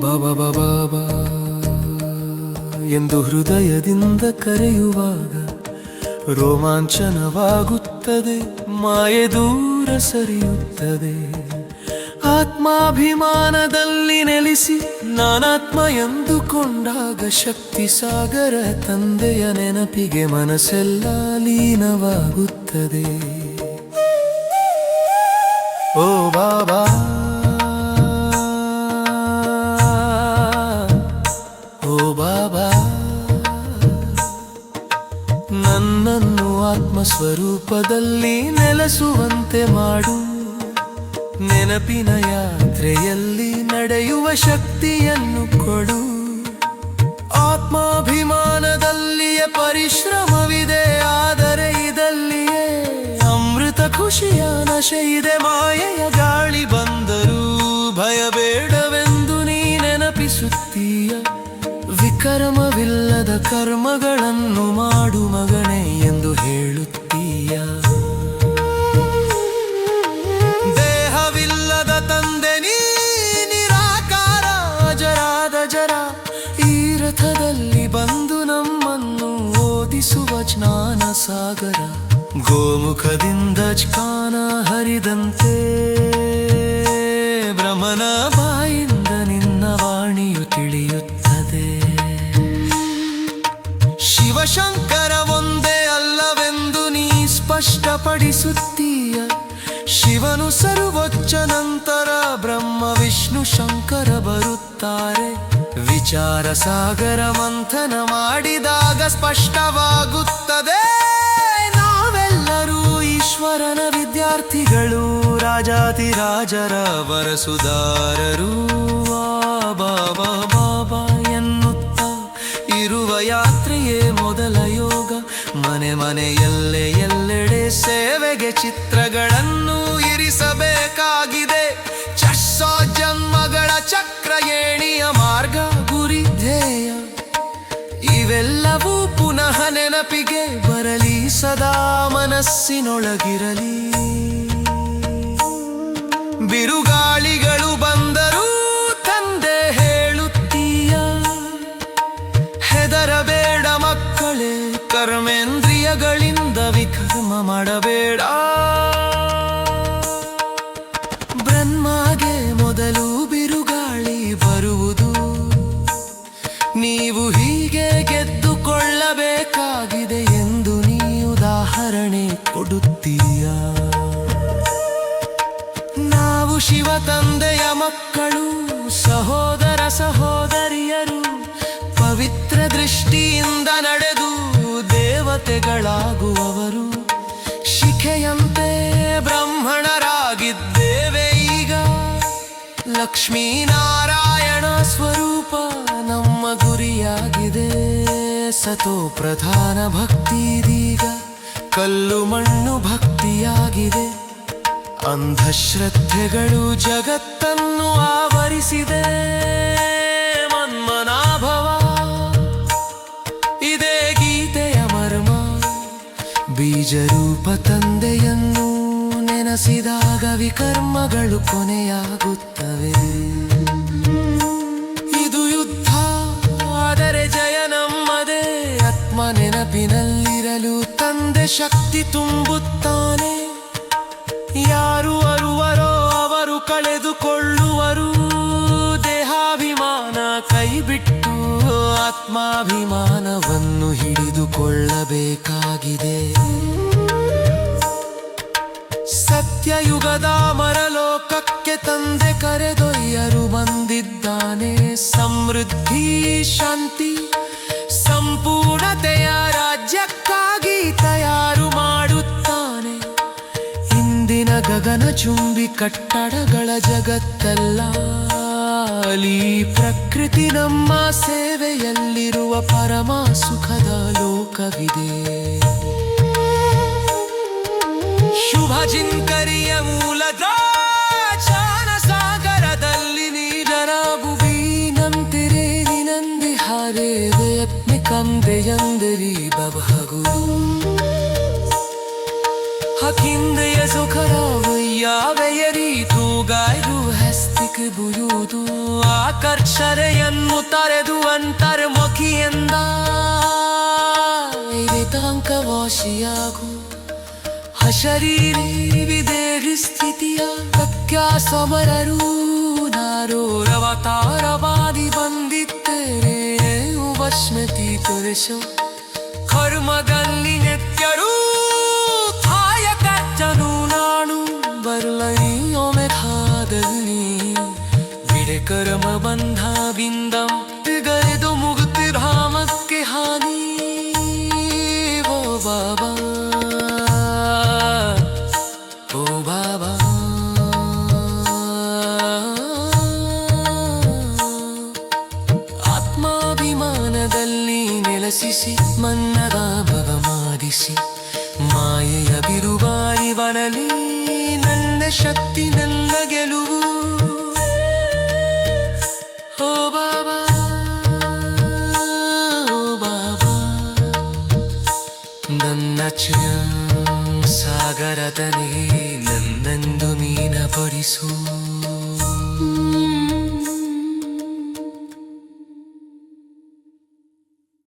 ಬಾಬಾ ಬಾಬಾ ಬಾ ಎಂದು ಹೃದಯದಿಂದ ಕರೆಯುವಾಗ ರೋಮಾಂಚನವಾಗುತ್ತದೆ, ಮಾಯೆ ದೂರ ಸರಿಯುತ್ತದೆ. ಆತ್ಮಾಭಿಮಾನದಲ್ಲಿ ನೆಲೆಸಿ ನಾನಾತ್ಮ ಎಂದುಕೊಂಡಾಗ ಶಕ್ತಿ ಸಾಗರ ತಂದೆಯ ನೆನಪಿಗೆ ಮನಸ್ಸೆಲ್ಲ ಲೀನವಾಗುತ್ತದೆ. ಓ ಬಾಬಾ, ಓ ಬಾಬಾ, ನನ್ನನ್ನು ಆತ್ಮಸ್ವರೂಪದಲ್ಲಿ ನೆಲೆಸುವಂತೆ ಮಾಡು. ನೆನಪಿನ ಯಾತ್ರೆಯಲ್ಲಿ ನಡೆಯುವ ಶಕ್ತಿಯನ್ನು ಕೊಡು. ಆತ್ಮಾಭಿಮಾನದಲ್ಲಿಯ ಪರಿಶ್ರಮವಿದೆ, ಆದರೆ ಇದಲ್ಲಿಯೇ ಅಮೃತ ಖುಷಿಯ ನಶೆ ಇದೆ. ಮಾಯೆಯ ಗಾಳಿ ಬಂದರೂ ಭಯ ಬೇಡವೆಂದು ನೀ ನೆನಪಿಸುತ್ತೀಯ. ವಿಕರ್ಮವಿಲ್ಲದ ಕರ್ಮಗಳನ್ನು ಮಾಡು ಮಗನೇ ಎಂದು ಹೇಳುತ್ತೀಯ. ದೇಹವಿಲ್ಲದ ತಂದೆ ನೀ ನಿರಾಕಾರ, ಅಜರಾದ ಜರ. ಈ ರಥದಲ್ಲಿ ಬಂದು ನಮ್ಮನ್ನು ಓದಿಸುವ ಜ್ಞಾನ ಸಾಗರ. ಗೋಮುಖದಿಂದ ಜ್ಞಾನ ಹರಿದಂತೆ ಬ್ರಹ್ಮನ ಬಾಯಿಂದ ನಿನ್ನ ವಾಣಿಯು ತಿಳಿಯುತ್ತದೆ. ಶಿವಶಂಕರ ಒಂದೇ ಅಲ್ಲವೆಂದು ನೀ ಸ್ಪಷ್ಟಪಡಿಸುತ್ತೀಯ. ಶಿವನು ಸರ್ವೋಚ್ಚ, ನಂತರ ಬ್ರಹ್ಮ ವಿಷ್ಣು ಶಂಕರ ಬರುತ್ತಾರೆ. ವಿಚಾರ ಸಾಗರ ಮಂಥನ ಮಾಡಿದಾಗ ಸ್ಪಷ್ಟವಾಗುತ್ತದೆ. ನಾವೆಲ್ಲರೂ ಈಶ್ವರನ ವಿದ್ಯಾರ್ಥಿಗಳು, ರಾಜಾತಿರಾಜರ ವರಸುದಾರರು. ಬಾಬಾ ಬಾಬಾ ಎನ್ನುತ್ತ ಇರುವ ಯಾತ್ರೆಯೇ ಮೊದಲ ಯೋಗ. ಮನೆ ಮನೆಯಲ್ಲೇ ಎಲ್ಲೆಡೆ ಸೇವೆಗೆ ಚಿತ್ರಗಳನ್ನು ಇರಿಸಬೇಕಾಗಿದೆ. ಚಸ್ಸೋ ಜನ್ಮಗಳ ಚಕ್ರ, ಏಣಿಯ ಮಾರ್ಗ, ಗುರಿ ಧ್ಯೇಯ ಇವೆಲ್ಲವೂ ಪುನಃ ನೆನಪಿಗೆ ಬರಲಿ, ಸದಾ ಮನಸ್ಸಿನೊಳಗಿರಲಿ. ಬಿರುಗಾಳಿಗಳು ಬಂದರೂ ತಂದೆ ಹೇಳುತ್ತೀಯ, ಹೆದರಬೇಡ ಮಕ್ಕಳೇ, ಕರ್ಮೇಂದ್ರಿಯಗಳಿಂದ ವಿಕರ್ಮ ಮಾಡಬೇಡ. ಬ್ರಹ್ಮಗೆ ಮೊದಲು ಬಿರುಗಾಳಿ ಬರುವುದು, ನೀವು ಹೀಗೆ ಗೆದ್ದುಕೊಳ್ಳಬೇಕಾಗಿದೆ ಎಂದು ನೀ ಉದಾಹರಣೆ ಕೊಡುತ್ತೀಯ. ನಾವು ಶಿವ ತಂದೆಯ ಮಕ್ಕಳು, ಸಹೋದರ ಸಹೋದರಿಯರು. ಪವಿತ್ರ ದೃಷ್ಟಿಯಿಂದ ನಡೆದು ದೇವತೆಗಳಾಗುವವರು. ಶಿಖೆಯಂತೆ ಬ್ರಾಹ್ಮಣರಾಗಿದ್ದೇವೆ ಈಗ. ಲಕ್ಷ್ಮೀನಾರಾಯಣ ಸ್ವರೂಪ ನಮ್ಮ ಗುರಿಯಾಗಿದೆ. ಸತೋ ಪ್ರಧಾನ ಭಕ್ತಿದೀಗ ಕಲ್ಲು ಮಣ್ಣು ಭಕ್ತಿಯಾಗಿದೆ. ಅಂಧಶ್ರದ್ಧೆಗಳು ಜಗತ್ತನ್ನು ಆವರಿಸಿದೆ. ಮನ್ಮನಾಭವ ಇದೇ ಗೀತೆಯ ಮರ್ಮ. ಬೀಜರೂಪ ತಂದೆಯನ್ನು ನೆನೆಸಿದಾಗ ವಿಕರ್ಮಗಳು ಕೊನೆಯಾಗುತ್ತವೆ. ಇದು ಯುದ್ಧ, ಆದರೆ ಜಯ ನಮ್ಮದೇ. ಆತ್ಮ ನೆನಪಿನಲ್ಲಿರಲು ತಂದೆ ಶಕ್ತಿ ತುಂಬುತ್ತಾನೆ. ಯಾರು ಅರುವರೋ ಅವರು ಕಳೆದುಕೊಳ್ಳುವರು. ದೇಹಾಭಿಮಾನ ಕೈಬಿಟ್ಟು ಆತ್ಮಾಭಿಮಾನವನ್ನು ಹಿಡಿದುಕೊಳ್ಳಬೇಕಾಗಿದೆ. ಸತ್ಯಯುಗದ ಮರಲೋಕಕ್ಕೆ ತಂದೆ ಕರೆದೊಯ್ಯಲು ಬಂದಿದ್ದಾನೆ. ಸಮೃದ್ಧಿ, ಶಾಂತಿ, ಸಂಪೂರ್ಣತೆಯ ರಾಜ್ಯಕ್ಕಾಗಿ ತಯಾರು ಮಾಡುತ್ತಾನೆ. ಇಂದಿನ ಗಗನ ಚುಂಬಿ ಕಟ್ಟಡಗಳ ಜಗತ್ತೆಲ್ಲ ಅಲಿ ಪ್ರಕೃತಿ ನಮ್ಮ ಸೇವೆಯಲ್ಲಿರುವ ಪರಮ ಸುಖದ ಲೋಕವಿದೆ. ಶುಭ ಜಿಂಕರಿಯ ಮೂಲದ ಚಾನ ಸಾಗರದಲ್ಲಿ ನೀಡರಾಗುವಿ. ನಂತಿರೇ ನಿನಂದಿ ಹಾರೇ ಕಂದೆ ಎಂದರಿ ಬಬಹಗುರು ಹಕಿಂದೆಯ ಸುಖರಾವಯ್ಯಾವೆಯರಿ ತೂಗಾಯ್ದು ಹಸ್ತಿಕ್ ಬುಯುದು ಆಕರ್ಷರೆಯನ್ನು ತರೆದು ಅಂತರ್ಮುಖಿಯೆಂದ ವೇದಾಂಕವಾಸಿಯಾಗು ಹಶರೀರಿ ವಿದೇಹಿ ಸ್ಥಿತಿಯ ತಕ್ಯಾ ಸಮರರು ನಾರೋರವತಾರವಾದಿ ಬಂದಿತ್ತೇರೆ ವಶ್ಮತಿ ತುಳಸ ಕರ್ಮದಲ್ಲಿ ನೆತ್ಯರು ಕಾಯಕಚ್ಚನು ನಾನು ಬರಲೈಯೊಮ್ಮೆ ಧಾದಲ್ಲಿ ಬಿಡೆ ಕರ್ಮ ಬಂಧ ಬಿಂದಂ ಗರೆದು ಮುಗುತ್ತಿ ಧಾಮಕ್ಕೆ ಹಾನಿ ಓ ಬಾಬಾ ಓ ಬಾಬಾ ಆತ್ಮಾಭಿಮಾನದಲ್ಲಿ ನೆಲೆಸಿಸಿ ಮನ್ನದ ಭವ ಮಾಡಿಸಿ ಮಾಯೆಯ ಬಿರುವಾರಿ ಬರಲಿ ನನ್ನ ಶಕ್ತಿ ನನ್ನ ಗೆಲುವು ಓ ಬಾಬಾ ಓ ಬಾಬಾ ನನ್ನ ಸಾಗರದಲ್ಲಿ ನನ್ನಂದು ಮೀನ ಪಡಿಸು